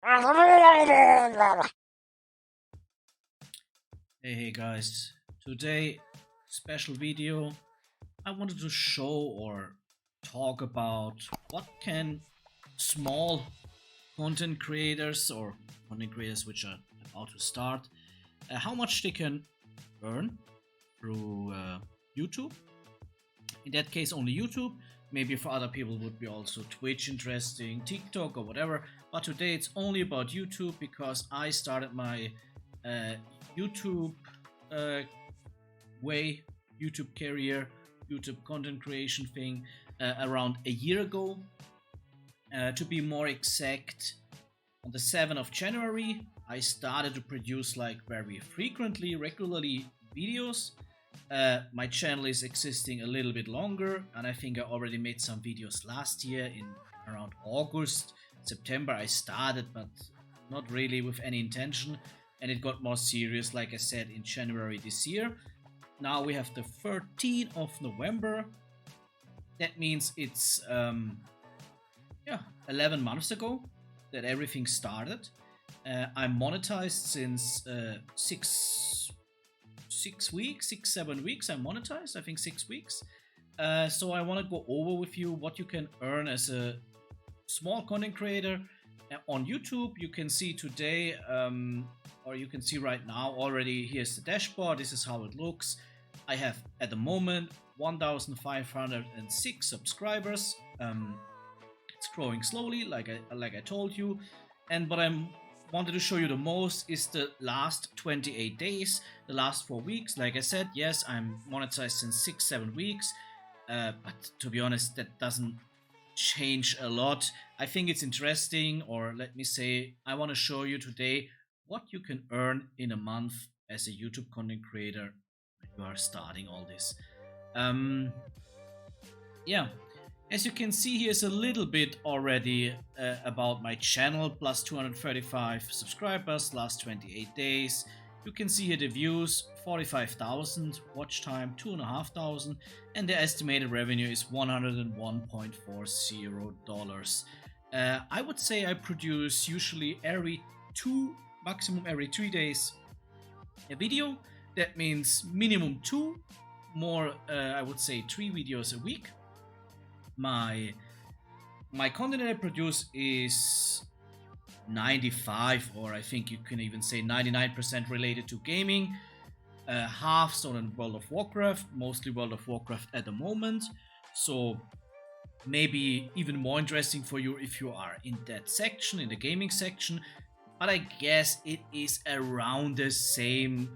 Hey guys, today special video. I wanted to show or talk about what can small content creators or content creators which are about to start, how much they can earn through YouTube. In that case, only YouTube. Maybe for other people would be also Twitch interesting, TikTok or whatever. But today it's only about YouTube because I started my uh, YouTube uh, way, YouTube career, YouTube content creation thing around a year ago. To be more exact, on the 7th of January, I started to produce like very frequently, regularly videos. My channel is existing a little bit longer, and I think I already made some videos last year in around August, September. I started, but not really with any intention, and it got more serious, like I said, in January this year. Now we have the 13th of November. That means it's 11 months ago that everything started. I'm monetized since 6, 7 weeks. I'm monetized, I think 6 weeks. So I want to go over with you what you can earn as a small content creator on YouTube. You can see today, or you can see right now already. Here's the dashboard. This is how it looks. I have at the moment 1,506 subscribers. It's growing slowly, like I told you. And what I wanted to show you the most is the last 28 days, the last 4 weeks. Like I said, yes, I'm monetized since 6, 7 weeks, but to be honest, that doesn't change a lot. I think it's interesting, or let me say, I want to show you today what you can earn in a month as a YouTube content creator when you are starting all this. Yeah, as you can see, here's a little bit already about my channel. Plus 235 subscribers last 28 days. You can see here the views, 45,000, watch time 2,500, and the estimated revenue is $101.40. I would say I produce usually every 2, maximum every 3 days a video. That means minimum 2, more I would say 3 videos a week. My content that I produce is 95, or I think you can even say 99% related to gaming, Hearthstone and World of Warcraft, mostly World of Warcraft at the moment. So maybe even more interesting for you if you are in that section, in the gaming section. But I guess it is around the same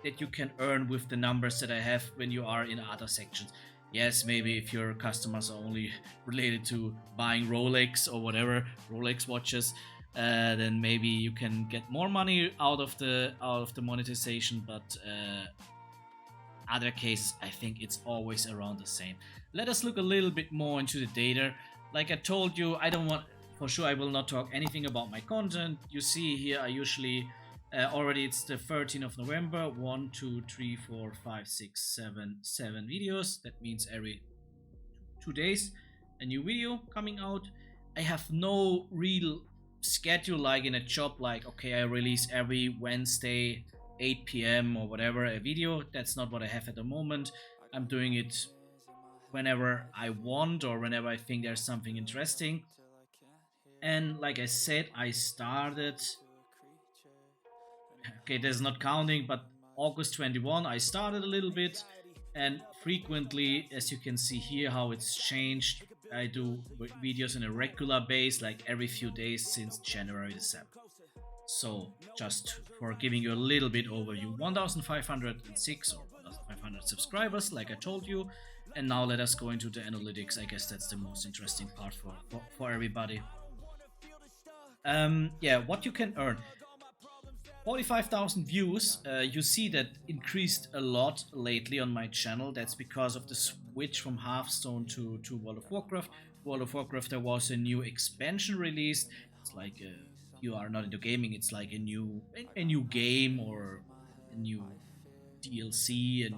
that you can earn with the numbers that I have when you are in other sections. Yes, maybe if your customers are only related to buying Rolex or whatever, Rolex watches, then maybe you can get more money out of the monetization. But other cases, I think it's always around the same. Let us look a little bit more into the data. Like I told you, I don't want, for sure I will not talk anything about my content. You see here, I usually already it's the 13th of November. 1, 2, 3, 4, 5, 6, 7 videos. That means every 2 days a new video coming out. I have no real schedule like in a job, like okay, I release every Wednesday 8 p.m. or whatever a video. That's not what I have at the moment. I'm doing it whenever I want or whenever I think there's something interesting. And like I said, I started, okay, there's not counting, but August 21 I started a little bit, and frequently, as you can see here how it's changed, I do videos on a regular base, like every few days since January the 7th. So just for giving you a little bit overview, 1,506 or 1,500 subscribers, like I told you. And now let us go into the analytics. I guess that's the most interesting part for everybody. Yeah, what you can earn. 45,000 views. You see that increased a lot lately on my channel. That's because of the switch from Hearthstone to World of Warcraft. World of Warcraft, there was a new expansion released. It's like you are not into gaming. It's like a new game or a new DLC, a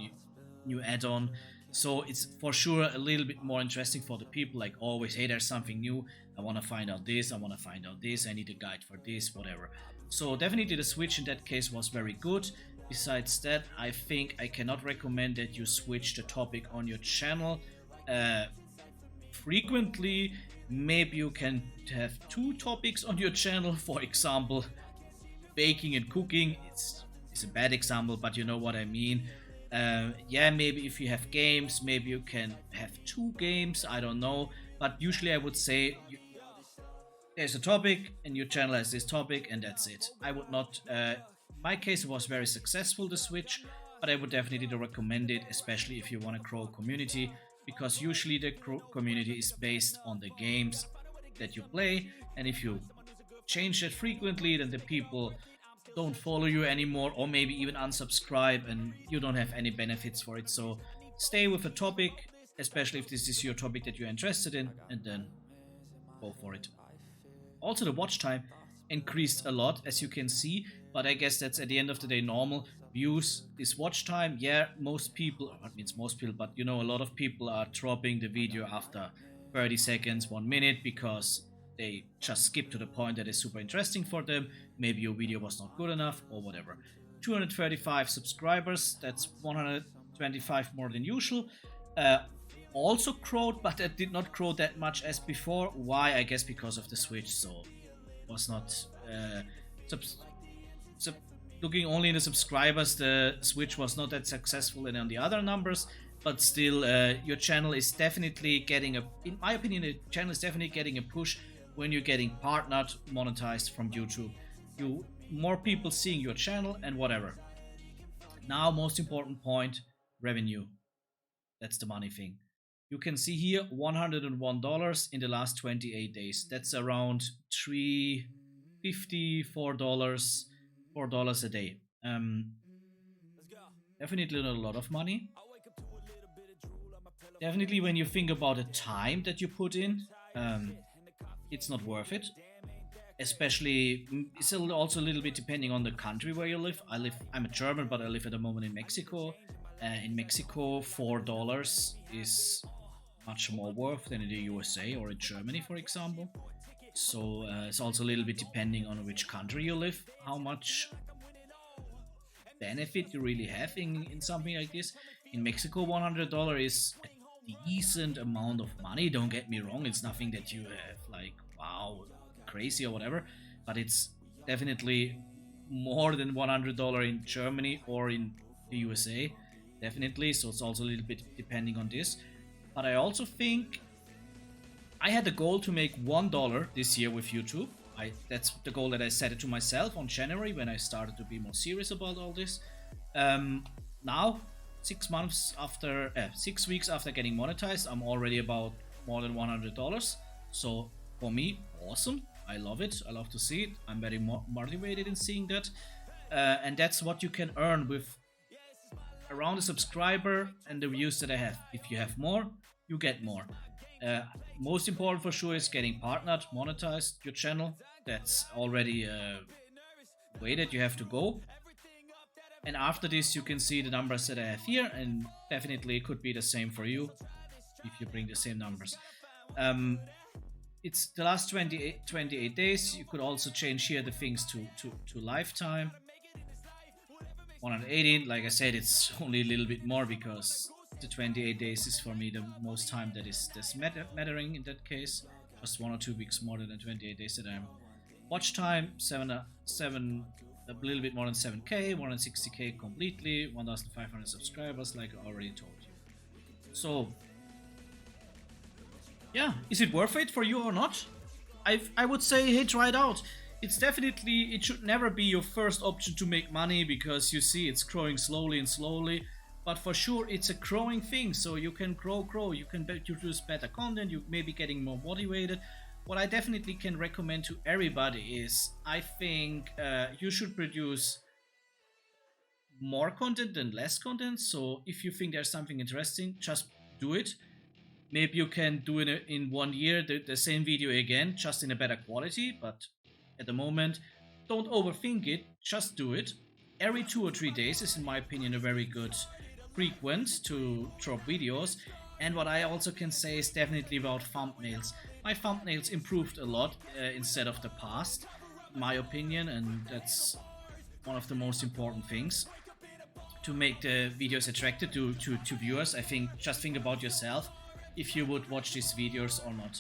new add-on. So it's for sure a little bit more interesting for the people, like always, hey, there's something new, I want to find out this, I want to find out this, I need a guide for this, whatever. So definitely the switch in that case was very good. Besides that, I think I cannot recommend that you switch the topic on your channel frequently. Maybe you can have two topics on your channel, for example baking and cooking. It's a bad example, but you know what I mean. Yeah, maybe if you have games, maybe you can have two games, I don't know. But usually I would say there's a topic and your channel has this topic and that's it. I would not in my case it was very successful, the switch, but I would definitely recommend it, especially if you want to grow a community, because usually the community is based on the games that you play, and if you change it frequently, then the people don't follow you anymore, or maybe even unsubscribe, and you don't have any benefits for it. So stay with a topic, especially if this is your topic that you're interested in, and then go for it. Also, the watch time increased a lot, as you can see, but I guess that's at the end of the day normal. Views is watch time. Yeah, most people, what means most people, but you know, a lot of people are dropping the video after 30 seconds, 1 minute, because they just skip to the point that is super interesting for them. Maybe your video was not good enough or whatever. 235 subscribers, that's 125 more than usual. Also crowed, but it did not grow that much as before. Why? I guess because of the switch, so was not looking only in the subscribers, the switch was not that successful in on the other numbers. But still, your channel is definitely getting in my opinion, the channel is definitely getting a push when you're getting partnered, monetized from YouTube. More people seeing your channel and whatever. Now, most important point, revenue. That's the money thing. You can see here $101 in the last 28 days. That's around $3.50, $4 a day. Definitely not a lot of money. Definitely when you think about the time that you put in, it's not worth it. Especially, it's also a little bit depending on the country where you live. I'm a German, but I live at the moment in Mexico. In Mexico, $4 is much more worth than in the USA or in Germany, for example. So it's also a little bit depending on which country you live, how much benefit you really have in something like this. In Mexico, $100 is a decent amount of money. Don't get me wrong, it's nothing that you have like, wow, crazy or whatever, but it's definitely more than $100 in Germany or in the USA, definitely. So it's also a little bit depending on this. But I also think I had the goal to make $1 this year with YouTube. That's the goal that I set it to myself on January when I started to be more serious about all this. Now, 6 weeks after getting monetized, I'm already about more than $100. So for me, awesome. I love it. I love to see it. I'm very motivated in seeing that. And that's what you can earn with around a subscriber and the views that I have. If you have more, you get more. Most important for sure is getting partnered, monetized your channel. That's already a way that you have to go. And after this, you can see the numbers that I have here, and definitely it could be the same for you if you bring the same numbers. It's the last 28 days. You could also change here the things to lifetime. 118, like I said, it's only a little bit more because the 28 days is for me the most time that is mattering in that case. Just 1 or 2 weeks more than the 28 days that I'm. Watch time, a little bit more than 7k, 160k completely, 1,500 subscribers, like I already told you. So, yeah, is it worth it for you or not? I would say, hey, try it out. It should never be your first option to make money, because you see it's growing slowly and slowly. But for sure, it's a growing thing, so you can grow. You can produce better content. You may be getting more motivated. What I definitely can recommend to everybody is, I think you should produce more content than less content. So if you think there's something interesting, just do it. Maybe you can do it in 1 year, the same video again, just in a better quality. But at the moment, don't overthink it. Just do it. Every 2 or 3 days is, in my opinion, a very good frequent to drop videos. And what I also can say is definitely about thumbnails. My thumbnails improved a lot instead of the past, in my opinion, and that's one of the most important things to make the videos attractive to viewers. I think just think about yourself if you would watch these videos or not.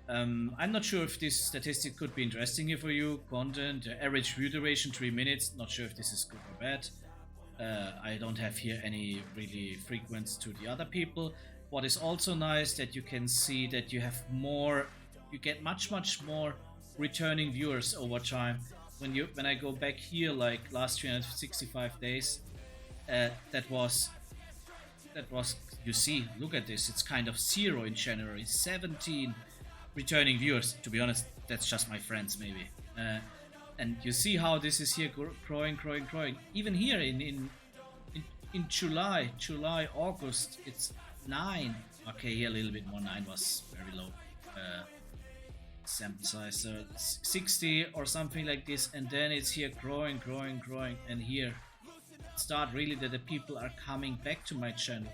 I'm not sure if this statistic could be interesting here for you. Content, average view duration 3 minutes. Not sure if this is good or bad. I don't have here any really frequency to the other people. What is also nice that you can see that you have more, you get much more returning viewers over time. When I go back here, like last 365 days, that was you see, look at this, it's kind of 0 in January, 17 returning viewers. To be honest, that's just my friends maybe. And you see how this is here growing. Even here in July, August, it's 9. Okay, here a little bit more. 9 was very low sample size, so it's 60 or something like this, and then it's here growing, and here start really that the people are coming back to my channel.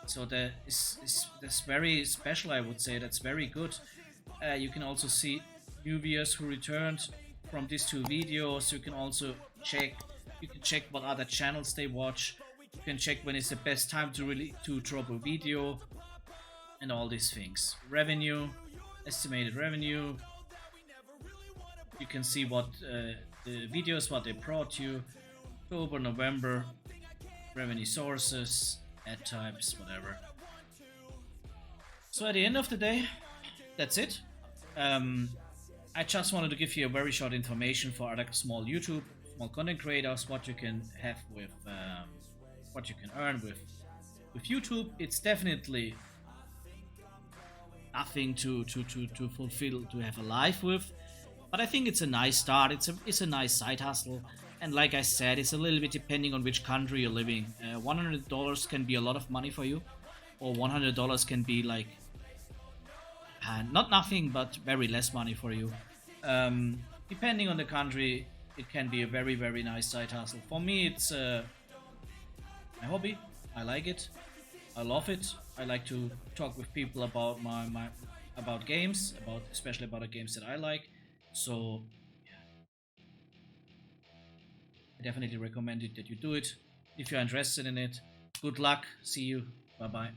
So that's very special, I would say. That's very good. You can also see new viewers who returned from these 2 videos. You can also check what other channels they watch. You can check when is the best time to drop a video, and all these things. Revenue, estimated revenue. You can see what the videos, what they brought you. October, November, revenue sources, ad types, whatever. So at the end of the day, that's it. I just wanted to give you a very short information for other small content creators, what you can have with, what you can earn with YouTube. It's definitely nothing to fulfill, to have a life with, but I think it's a nice start. It's a nice side hustle. And like I said, it's a little bit depending on which country you're living. $100 can be a lot of money for you, or $100 can be like not nothing, but very less money for you. Depending on the country, it can be a very nice side hustle. For me, it's my hobby. I like it. I love it. I like to talk with people about about games, especially about the games that I like. So I definitely recommend it that you do it if you're interested in it. Good luck. See you. Bye bye.